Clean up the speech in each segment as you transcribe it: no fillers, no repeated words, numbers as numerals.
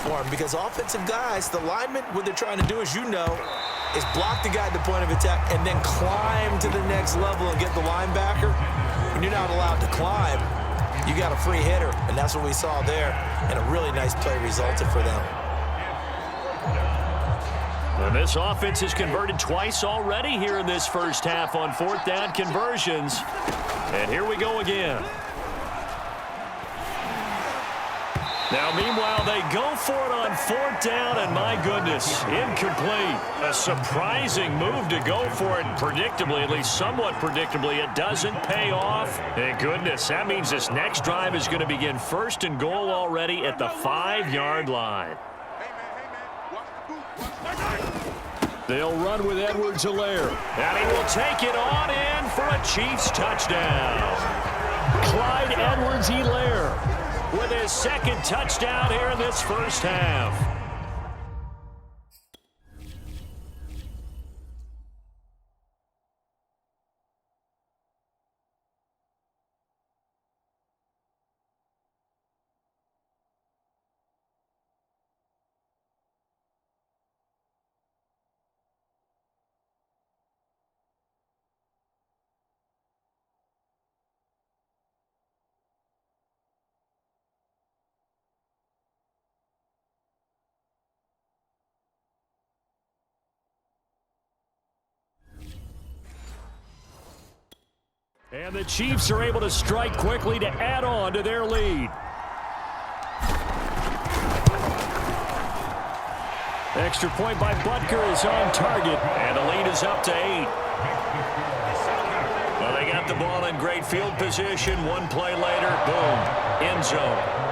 for him because offensive guys, the linemen, what they're trying to do, as you know, is block the guy at the point of attack and then climb to the next level and get the linebacker. When you're not allowed to climb, you got a free hitter, and that's what we saw there, and a really nice play resulted for them. And this offense has converted twice already here in this first half on fourth down conversions. And here we go again. Now, meanwhile, they go for it on fourth down, and my goodness, incomplete. A surprising move to go for it, predictably, at least somewhat predictably. It doesn't pay off. Thank goodness, that means this next drive is going to begin first and goal already at the 5-yard line. They'll run with Edwards-Helaire. And he will take it on in for a Chiefs touchdown. Clyde Edwards-Helaire with his second touchdown here in this first half. And the Chiefs are able to strike quickly to add on to their lead. Extra point by Butker is on target, and the lead is up to 8. Well, they got the ball in great field position. One play later, boom, end zone.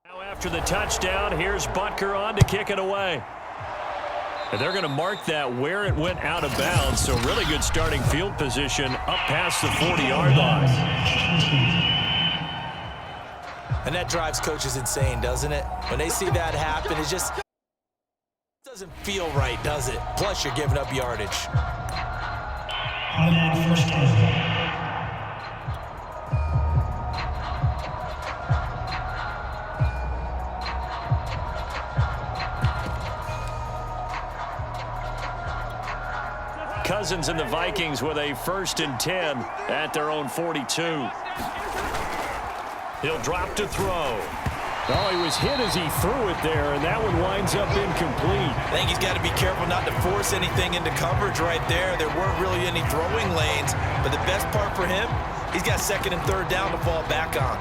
Now after the touchdown, here's Butker on to kick it away. And they're going to mark that where it went out of bounds, so really good starting field position up past the 40-yard line. And that drives coaches insane, doesn't it? When they see that happen, it just doesn't feel right, does it? Plus, you're giving up yardage. First down. Cousins and the Vikings with a 1st and 10 at their own 42. He'll drop to throw. Oh, he was hit as he threw it there, and that one winds up incomplete. I think he's got to be careful not to force anything into coverage right there. There weren't really any throwing lanes, but the best part for him, he's got 2nd and 3rd down to fall back on.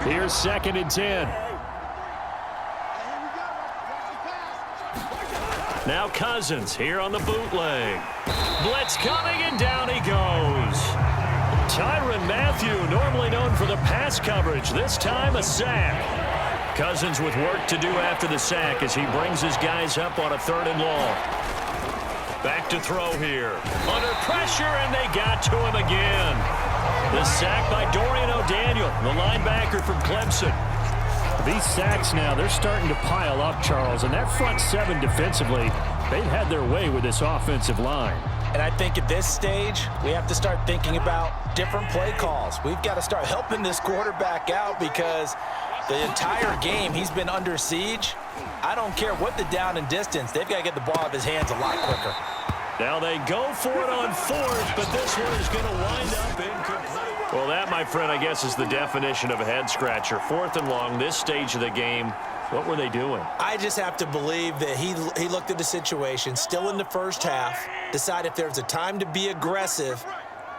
Here's 2nd and 10. Now Cousins here on the bootleg. Blitz coming, and down he goes. Tyrann Mathieu, normally known for the pass coverage, this time a sack. Cousins with work to do after the sack as he brings his guys up on a 3rd and long. Back to throw here. Under pressure, and they got to him again. The sack by Dorian O'Daniel, the linebacker from Clemson. These sacks now, they're starting to pile up, Charles. And that front 7 defensively, they've had their way with this offensive line. And I think at this stage, we have to start thinking about different play calls. We've got to start helping this quarterback out because the entire game he's been under siege. I don't care what the down and distance. They've got to get the ball out of his hands a lot quicker. Now they go for it on 4th, but this one is going to wind up incomplete. Well, that, my friend, I guess is the definition of a head-scratcher. 4th and long, this stage of the game. What were they doing? I just have to believe that he looked at the situation, still in the first half, decided if there's a time to be aggressive,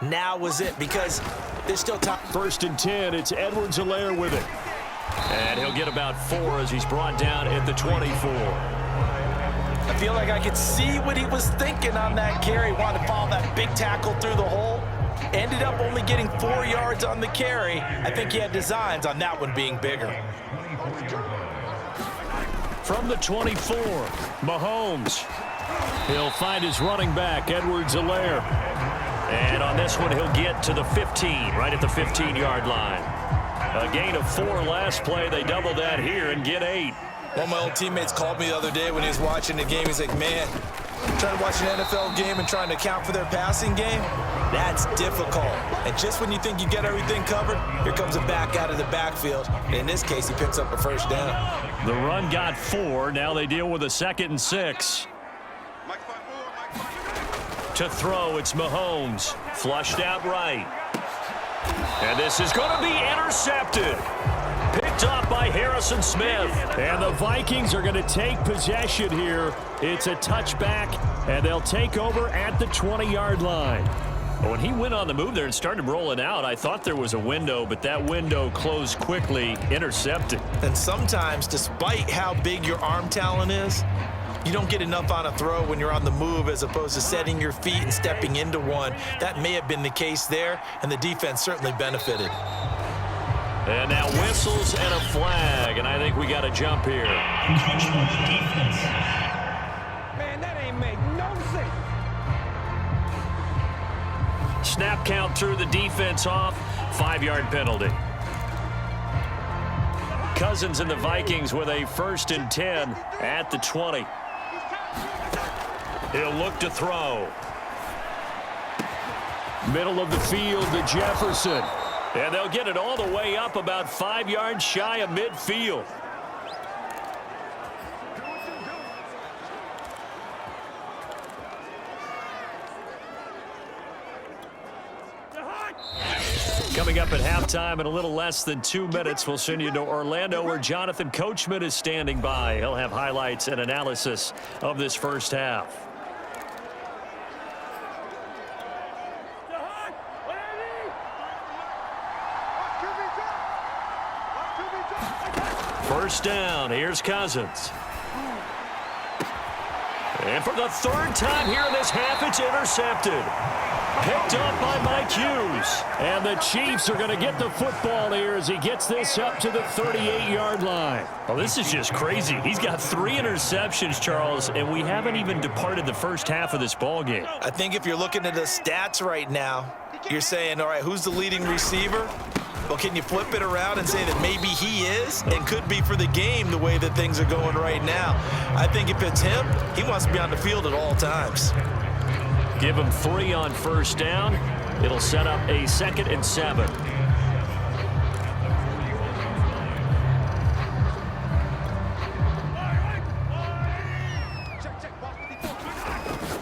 now was it, because there's still time. 1st and 10, it's Edwards-Helaire with it. And he'll get about 4 as he's brought down at the 24. I feel like I could see what he was thinking on that carry. Wanted to follow that big tackle through the hole. Ended up only getting 4 yards on the carry. I think he had designs on that one being bigger. From the 24, Mahomes. He'll find his running back, Edwards-Helaire. And on this one, he'll get to the 15, right at the 15-yard line. A gain of 4 last play. They double that here and get 8. One of my old teammates called me the other day when he was watching the game. He's like, man, trying to watch an NFL game and trying to account for their passing game, that's difficult. And just when you think you get everything covered, here comes a back out of the backfield. And in this case, he picks up a 1st down. The run got 4. Now they deal with a 2nd and 6. To throw, it's Mahomes. Flushed out right. And this is going to be intercepted. Picked up by Harrison Smith. And the Vikings are going to take possession here. It's a touchback, and they'll take over at the 20-yard line. When he went on the move there and started rolling out, I thought there was a window, but that window closed quickly, intercepted. And sometimes, despite how big your arm talent is, you don't get enough on a throw when you're on the move as opposed to setting your feet and stepping into one. That may have been the case there, and the defense certainly benefited. And now whistles and a flag, and I think we got a jump here. Encroachment defense. Man, that ain't make no sense. Snap count threw the defense off. 5-yard penalty. Cousins and the Vikings with a 1st and 10 at the 20. He'll look to throw. Middle of the field to Jefferson. And they'll get it all the way up about 5 yards shy of midfield. Coming up at halftime in a little less than 2 minutes, we'll send you to Orlando where Jonathan Coachman is standing by. He'll have highlights and analysis of this first half. First down, here's Cousins. And for the 3rd time here in this half, it's intercepted. Picked up by Mike Hughes. And the Chiefs are going to get the football here as he gets this up to the 38-yard line. Well, this is just crazy. He's got 3 interceptions, Charles, and we haven't even departed the first half of this ball game. I think if you're looking at the stats right now, you're saying, all right, who's the leading receiver? Well, can you flip it around and say that maybe he is and could be for the game the way that things are going right now? I think if it's him, he wants to be on the field at all times. Give him 3 on first down. It'll set up a 2nd and 7.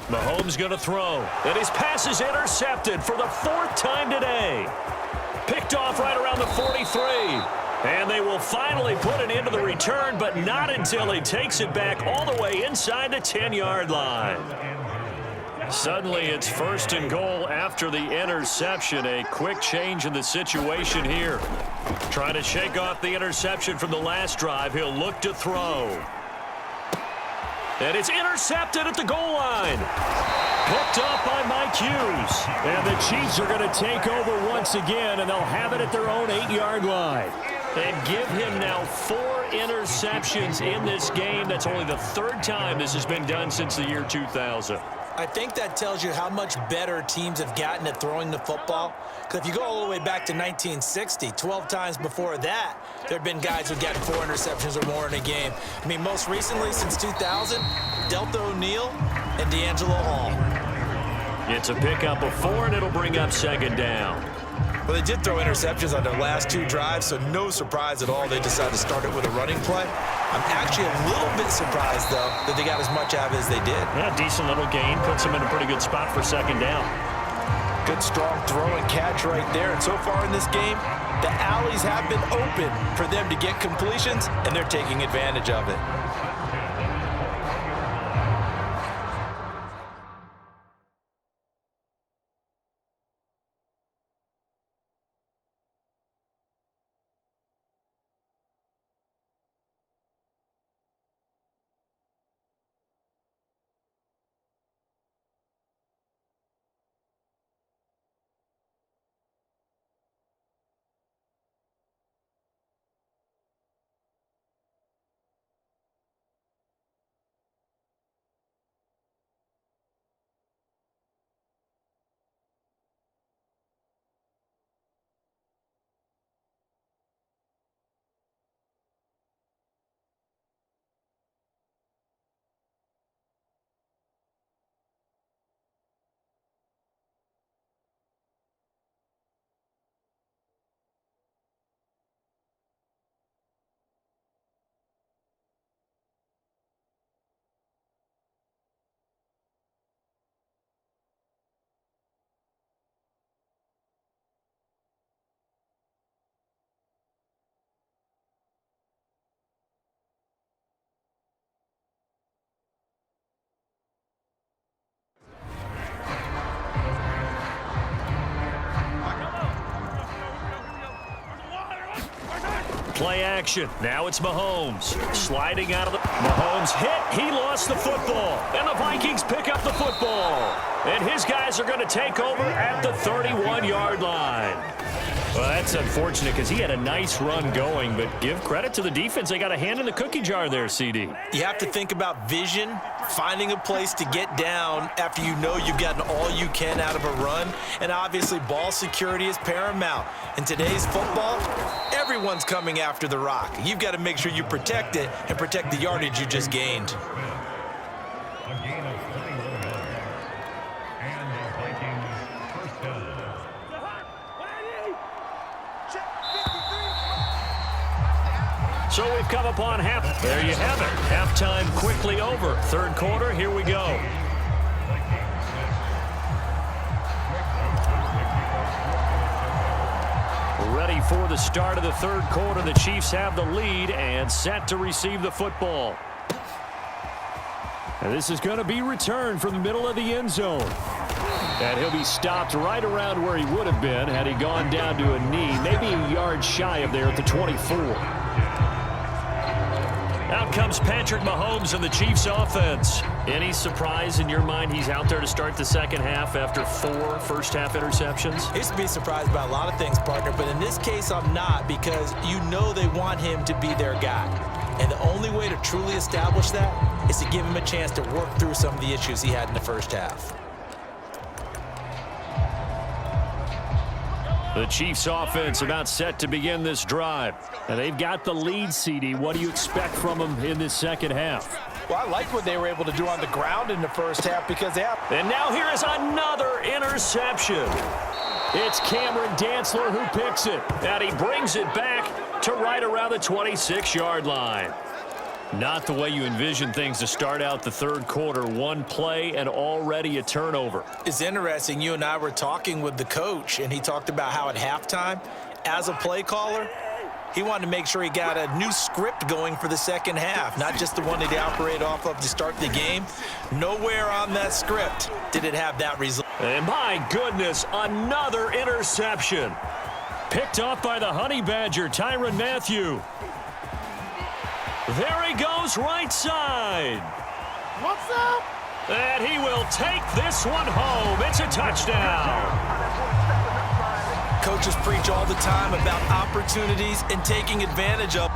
Mahomes going to throw. And his pass is intercepted for the 4th time today. Picked off right around the 43. And they will finally put an end to the return, but not until he takes it back all the way inside the 10-yard line. Suddenly it's 1st and goal after the interception. A quick change in the situation here. Trying to shake off the interception from the last drive. He'll look to throw. And it's intercepted at the goal line. Picked up by Mike Hughes. And the Chiefs are going to take over once again, and they'll have it at their own 8-yard line. And give him now 4 interceptions in this game. That's only the third time this has been done since the year 2000. I think that tells you how much better teams have gotten at throwing the football. Because if you go all the way back to 1960, 12 times before that, there have been guys who've gotten 4 interceptions or more in a game. I mean, most recently, since 2000, Delta O'Neal and D'Angelo Hall. It's a pickup of 4, and it'll bring up second down. Well, they did throw interceptions on their last 2 drives, so no surprise at all they decided to start it with a running play. I'm actually a little bit surprised, though, that they got as much out of it as they did. Yeah, decent little gain. Puts them in a pretty good spot for second down. Good, strong throw and catch right there. And so far in this game, the alleys have been open for them to get completions, and they're taking advantage of it. Play action. Now it's Mahomes. Sliding out of the... Mahomes hit. He lost the football. And the Vikings pick up the football. And his guys are going to take over at the 31-yard line. Well, that's unfortunate because he had a nice run going, but give credit to the defense. They got a hand in the cookie jar there, CD. You have to think about vision, finding a place to get down after you know you've gotten all you can out of a run, and obviously ball security is paramount. In today's football, everyone's coming after the rock. You've got to make sure you protect it and protect the yardage you just gained. So we've come upon half. There you have it. Halftime quickly over. Third quarter, here we go. Ready for the start of the third quarter. The Chiefs have the lead and set to receive the football. And this is going to be returned from the middle of the end zone. And he'll be stopped right around where he would have been had he gone down to a knee, maybe a yard shy of there at the 24. Out comes Patrick Mahomes and the Chiefs offense. Any surprise in your mind he's out there to start the second half after 4 first-half interceptions? I used to be surprised by a lot of things, partner, but in this case I'm not, because you know they want him to be their guy. And the only way to truly establish that is to give him a chance to work through some of the issues he had in the first half. The Chiefs offense about set to begin this drive. And they've got the lead, CD. What do you expect from them in this second half? Well, I like what they were able to do on the ground in the first half because they have... And now here is another interception. It's Cameron Dantzler who picks it. And he brings it back to right around the 26-yard line. Not the way you envision things to start out the third quarter. One play and already a turnover. It's interesting. You and I were talking with the coach, and he talked about how at halftime, as a play caller, he wanted to make sure he got a new script going for the second half, not just the one that he operated off of to start the game. Nowhere on that script did it have that result. And my goodness, another interception. Picked off by the Honey Badger, Tyrann Mathieu. There he goes, right side. What's up? And he will take this one home. It's a touchdown. Coaches preach all the time about opportunities and taking advantage of